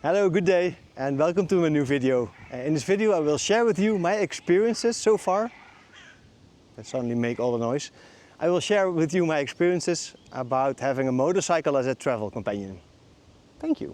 Hello, good day and welcome to my new video. In this video I will share with you my experiences so far. I suddenly make all the noise. I will share with you my experiences about having a motorcycle as a travel companion. Thank you.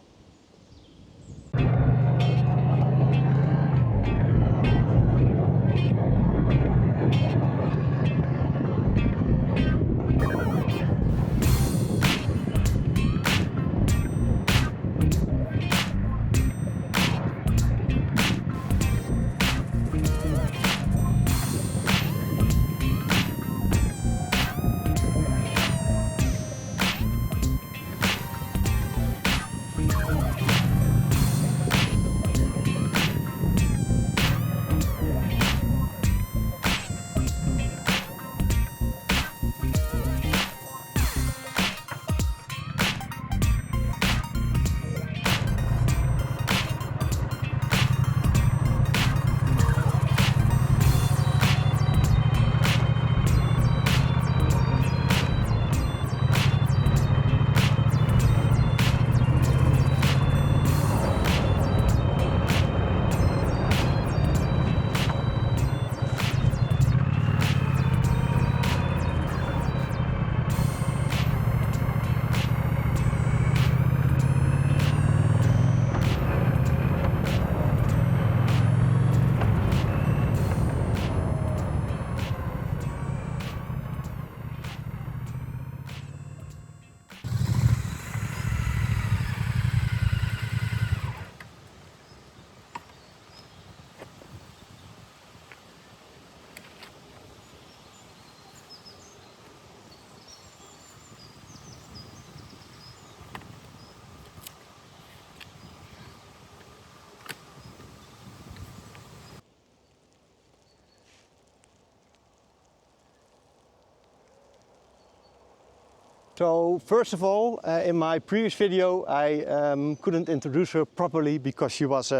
So first of all, in my previous video I couldn't introduce her properly because she was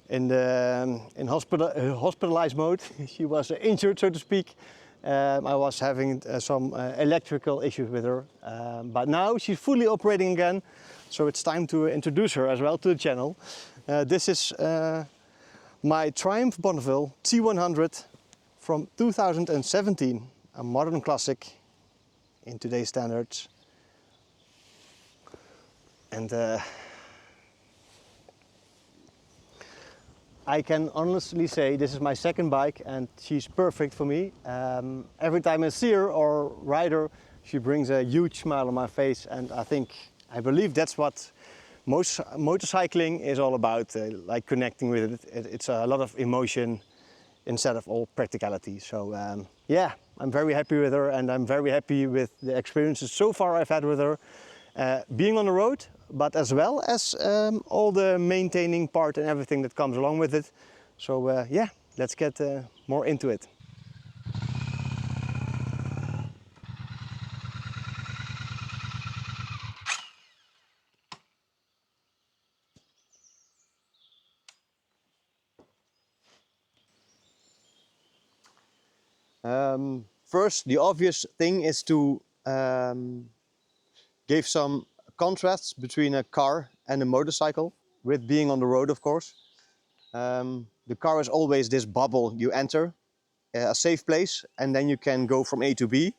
in hospitalized mode. She was injured, so to speak. I was having some electrical issues with her, but now she's fully operating again, so it's time to introduce her as well to the channel. This is my Triumph Bonneville T100 from 2017, a modern classic in today's standards. And I can honestly say this is my second bike and she's perfect for me. Every time I see her or ride her, she brings a huge smile on my face, and I believe that's what most motorcycling is all about, like connecting with it. It's a lot of emotion instead of all practicality. So yeah, I'm very happy with her, and I'm very happy with the experiences so far I've had with her, being on the road, but as well as all the maintaining part and everything that comes along with it. So yeah, let's get more into it. First, the obvious thing is to give some contrasts between a car and a motorcycle, with being on the road, of course. The car is always this bubble you enter, a safe place, and then you can go from A to B.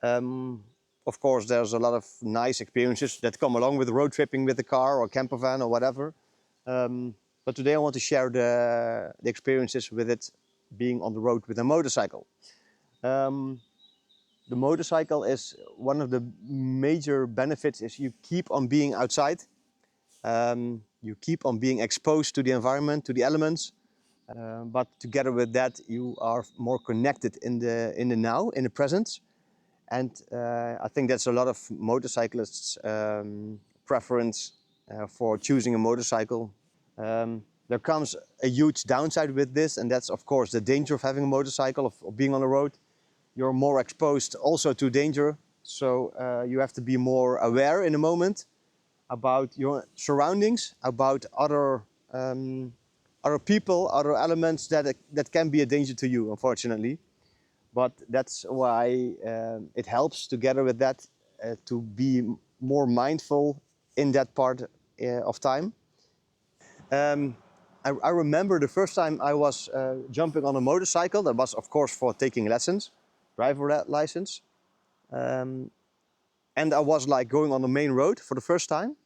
Of course, there's a lot of nice experiences that come along with road tripping with the car or camper van or whatever. But today I want to share the experiences with it being on the road with a motorcycle. The motorcycle is one of the major benefits is you keep on being outside. You keep on being exposed to the environment, to the elements. But together with that, you are more connected in the now, in the present. And I think that's a lot of motorcyclists' preference for choosing a motorcycle. There comes a huge downside with this, and that's of course the danger of having a motorcycle, of being on the road. You're more exposed also to danger, so you have to be more aware in a moment about your surroundings, about other people, other elements that can be a danger to you, unfortunately. But that's why it helps together with that to be more mindful in that part of time. I remember the first time I was jumping on a motorcycle. That was, of course, for taking lessons, driver license. And I was like going on the main road for the first time.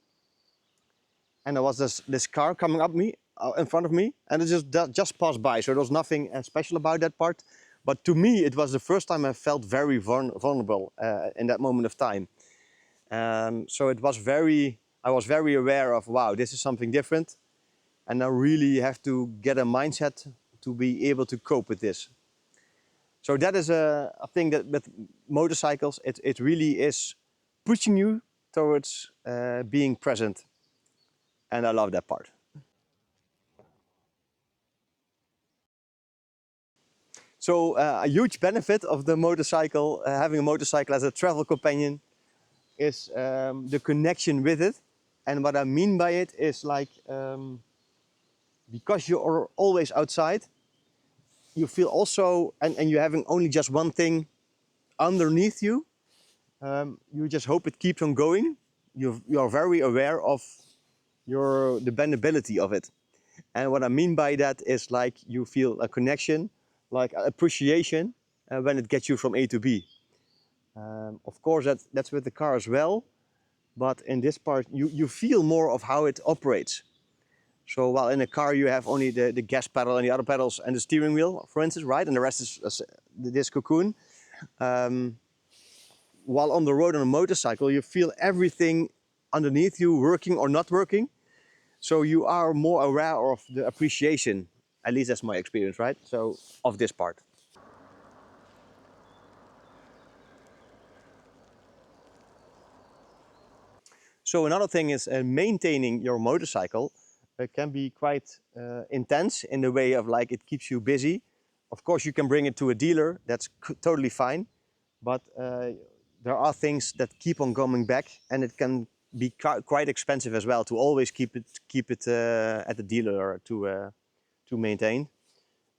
And there was this car coming up me, in front of me, and it just passed by. So there was nothing special about that part. But to me, it was the first time I felt very vulnerable in that moment of time. So I was very aware of, wow, this is something different. And I really have to get a mindset to be able to cope with this. So that is a thing that with motorcycles, it really is pushing you towards being present. And I love that part. So a huge benefit of the motorcycle, having a motorcycle as a travel companion, is the connection with it. And what I mean by it is like, because you're always outside, you feel also, and you're having only just one thing underneath you, you just hope it keeps on going. You're very aware of the dependability of it. And what I mean by that is like you feel a connection, like appreciation when it gets you from A to B. Of course, that's with the car as well. But in this part, you feel more of how it operates. So while in a car you have only the gas pedal and the other pedals and the steering wheel, for instance, right? And the rest is this cocoon. While on the road on a motorcycle, you feel everything underneath you working or not working. So you are more aware of the appreciation, at least that's my experience, right? So of this part. So another thing is maintaining your motorcycle can be quite intense in the way of like it keeps you busy. Of course, you can bring it to a dealer, that's totally fine. But there are things that keep on coming back, and it can be quite expensive as well to always keep it at the dealer to maintain.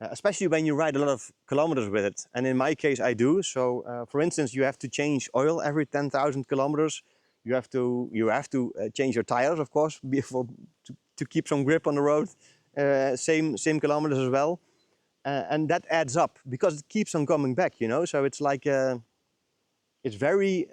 Especially when you ride a lot of kilometers with it. And in my case, I do. So for instance, you have to change oil every 10,000 kilometers. You have to change your tires, of course, to keep some grip on the road. Same kilometers as well. And that adds up because it keeps on coming back, you know. So it's like, it's very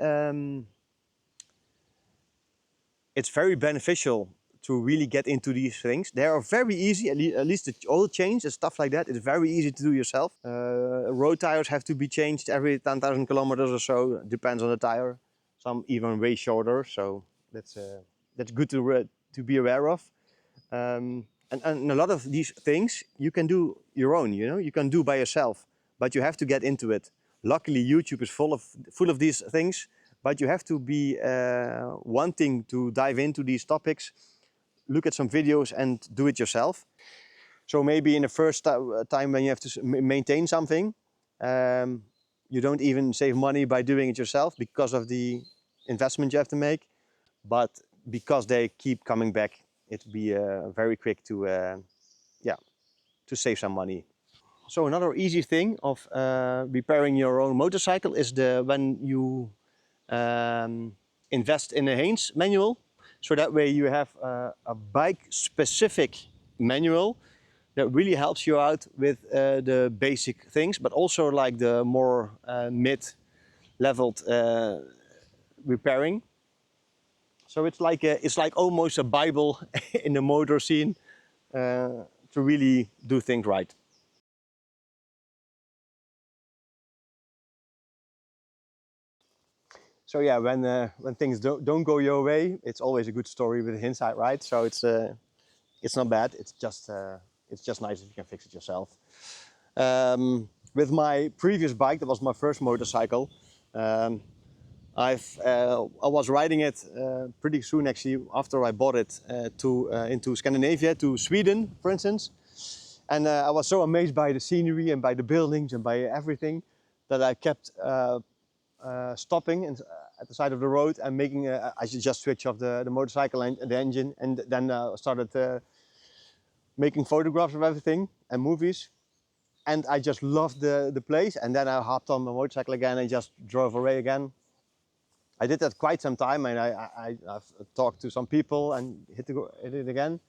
beneficial to really get into these things. They are very easy, at least the oil change and stuff like that is very easy to do yourself. Road tires have to be changed every 10,000 kilometers or so, depends on the tire. Some even way shorter, so that's good to be aware of. And a lot of these things you can do your own, you know, you can do by yourself, but you have to get into it. Luckily, YouTube is full of these things, but you have to be wanting to dive into these topics, look at some videos and do it yourself. So maybe in the first time when you have to maintain something, you don't even save money by doing it yourself because of the investment you have to make. But because they keep coming back, it'd be very quick to save some money. So another easy thing of repairing your own motorcycle is when you invest in a Haynes manual. So that way you have a bike-specific manual that really helps you out with the basic things, but also like the more mid-leveled repairing. So it's like almost a Bible in the motor scene to really do things right. So yeah, when things don't go your way, it's always a good story with hindsight, right? So it's not bad. It's just nice if you can fix it yourself. With my previous bike, that was my first motorcycle. I was riding it pretty soon actually after I bought it into Scandinavia, to Sweden, for instance. And I was so amazed by the scenery and by the buildings and by everything that I kept stopping at the side of the road and making. I should just switch off the motorcycle and the engine, and then started making photographs of everything and movies. And I just loved the place. And then I hopped on my motorcycle again and just drove away again. I did that quite some time, and I've talked to some people and hit it again.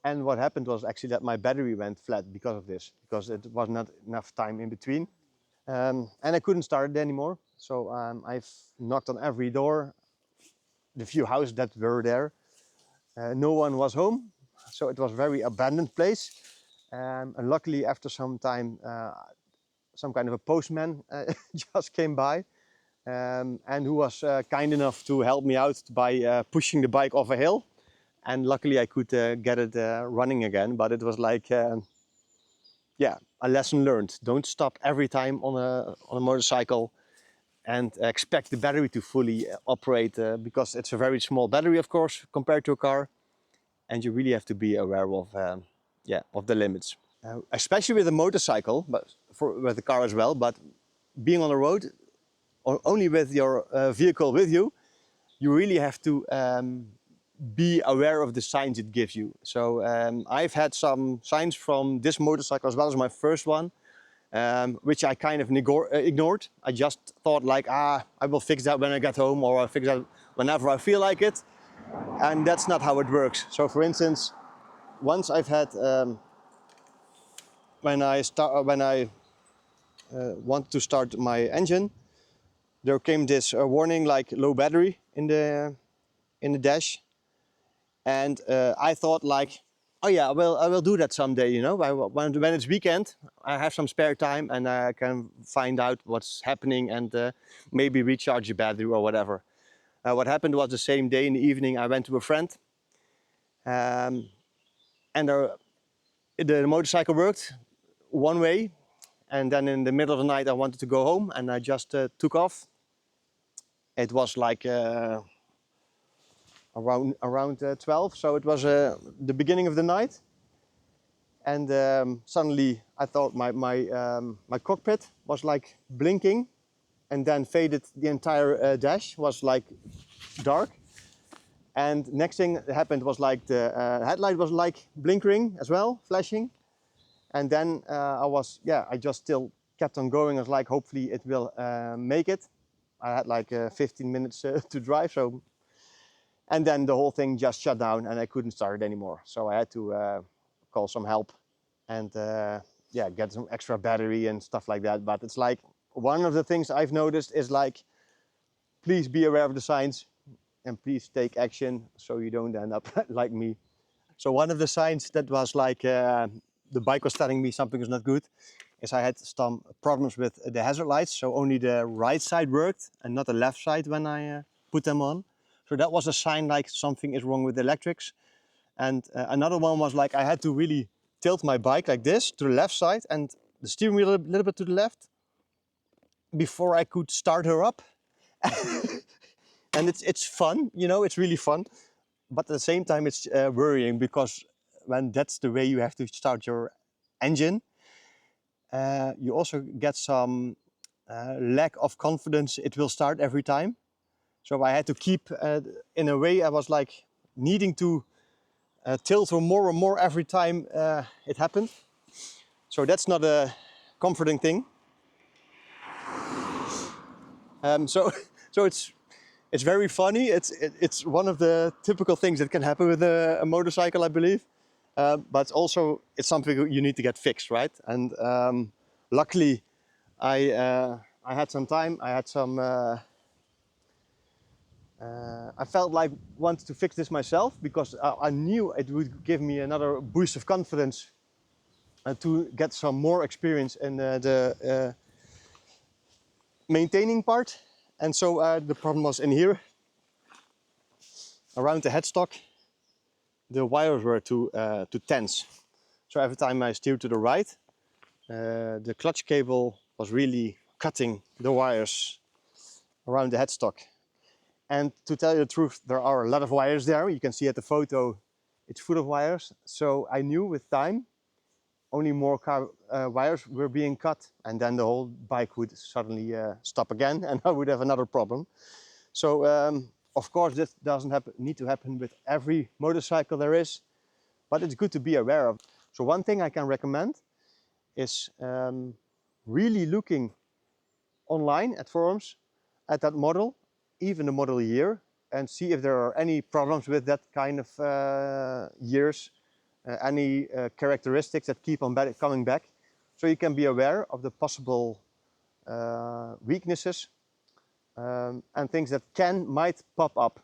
And what happened was actually that my battery went flat because of this, because it was not enough time in between. And I couldn't start it anymore. So I've knocked on every door, the few houses that were there. No one was home, so it was a very abandoned place. And luckily, after some time, some kind of a postman just came by, and who was kind enough to help me out by pushing the bike off a hill. And luckily, I could get it running again. But it was like, yeah, a lesson learned. Don't stop every time on a motorcycle and expect the battery to fully operate, because it's a very small battery, of course, compared to a car. And you really have to be aware of, yeah, of the limits. Especially with a motorcycle, but with the car as well. But being on the road, or only with your vehicle with you, you really have to be aware of the signs it gives you. So I've had some signs from this motorcycle as well as my first one, which I kind of ignored. I just thought like, I will fix that when I get home, or I'll fix that whenever I feel like it. And that's not how it works. So for instance, once I've had, when I wanted to start my engine, there came this warning like low battery in the dash. And I thought like, oh yeah, well, I will do that someday, you know. When it's weekend, I have some spare time and I can find out what's happening and maybe recharge the battery or whatever. What happened was the same day in the evening, I went to a friend, and the motorcycle worked one way, and then in the middle of the night I wanted to go home and I just took off. It was like around 12, so it was the beginning of the night, and suddenly I thought my cockpit was like blinking, and then faded. The entire dash was like dark, and next thing that happened was like the headlight was like blinkering as well, flashing. And then I just still kept on going. I was like, hopefully it will make it. I had like 15 minutes to drive, so. And then the whole thing just shut down and I couldn't start it anymore. So I had to call some help and yeah, get some extra battery and stuff like that. But it's like, one of the things I've noticed is like, please be aware of the signs and please take action so you don't end up like me. So one of the signs that was like, the bike was telling me something is not good, is I had some problems with the hazard lights. So only the right side worked and not the left side when I put them on. So that was a sign like something is wrong with the electrics. And another one was like I had to really tilt my bike like this to the left side and the steering wheel a little bit to the left before I could start her up. And it's fun, you know, it's really fun. But at the same time it's worrying, because when that's the way you have to start your engine, you also get some lack of confidence it will start every time. So I had to keep, in a way, I was like needing to tilt her more and more every time it happened. So that's not a comforting thing. So it's very funny. It's one of the typical things that can happen with a motorcycle, I believe. But also it's something you need to get fixed, right? And luckily, I had some time. I had some. I felt like wanted to fix this myself, because I knew it would give me another boost of confidence to get some more experience in the maintaining part. And so the problem was in here, around the headstock, the wires were too tense. So every time I steered to the right, the clutch cable was really cutting the wires around the headstock. And to tell you the truth, there are a lot of wires there. You can see at the photo, it's full of wires. So I knew with time, only more wires were being cut, and then the whole bike would suddenly stop again, and I would have another problem. So of course, this doesn't need to happen with every motorcycle there is, but it's good to be aware of. So one thing I can recommend is really looking online at forums at that model, even the model year, and see if there are any problems with that kind of years. any characteristics that keep on coming back. So you can be aware of the possible weaknesses and things that might pop up.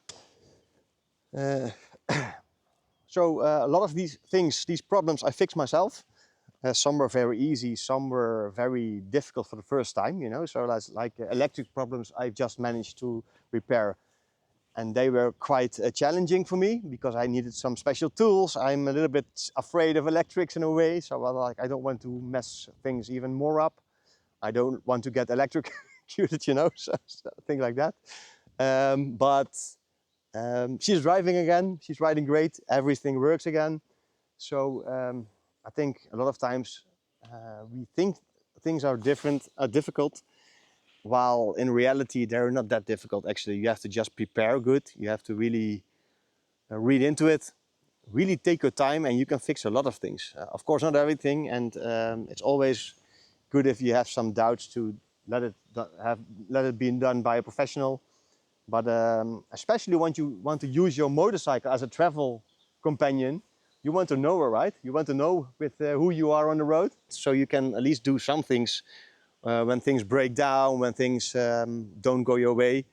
So a lot of these things, these problems, I fixed myself. Some were very easy, some were very difficult for the first time, you know. So like electric problems, I just managed to repair. And they were quite challenging for me because I needed some special tools. I'm a little bit afraid of electrics in a way. So I don't want to mess things even more up. I don't want to get electrocuted, you know, so things like that. She's driving again. She's riding great. Everything works again. So I think a lot of times we think things are difficult, while in reality they're not that difficult. Actually, you have to just prepare good. You have to really read into it, really take your time, and you can fix a lot of things. Of course, not everything, and it's always good if you have some doubts to let it be done by a professional. But especially when you want to use your motorcycle as a travel companion, you want to know her, right? You want to know with who you are on the road, so you can at least do some things when things break down, when things don't go your way.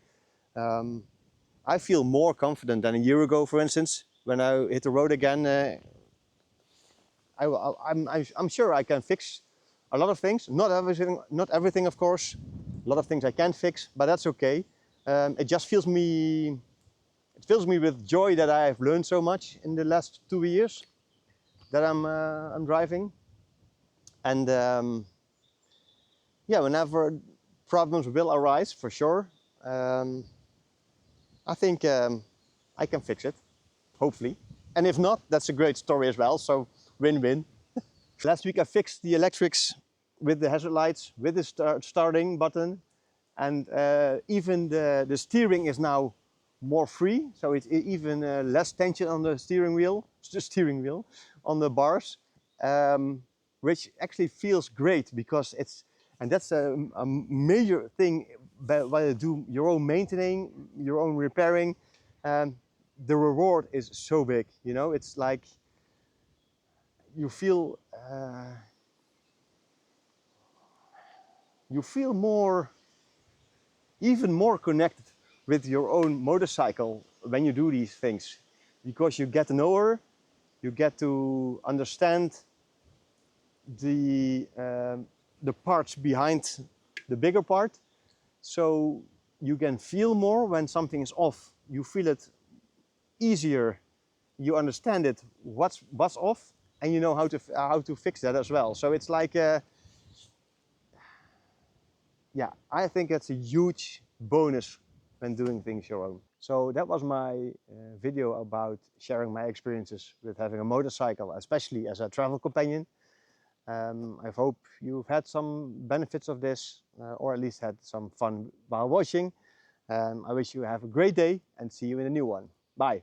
I feel more confident than a year ago, for instance. When I hit the road again, I'm sure I can fix a lot of things. Not everything, of course. A lot of things I can't fix, but that's okay. It just fills me with joy that I have learned so much in the last 2 years that I'm driving. And yeah, whenever problems will arise, for sure, I think I can fix it, hopefully. And if not, that's a great story as well, so win-win. Last week I fixed the electrics with the hazard lights, with the starting button, and even the steering is now more free, so it's even less tension on the steering wheel, on the bars, which actually feels great because and that's a major thing while you do your own maintaining, your own repairing. The reward is so big, you know. It's like you feel even more connected with your own motorcycle when you do these things, because you get to know her, you get to understand the parts behind the bigger part, so you can feel more when something is off. You feel it easier, you understand it, what's off, and you know how to fix that as well. So it's like yeah, I think it's a huge bonus when doing things your own. So that was my video about sharing my experiences with having a motorcycle, especially as a travel companion. I hope you've had some benefits of this, or at least had some fun while watching. I wish you have a great day and see you in a new one. Bye.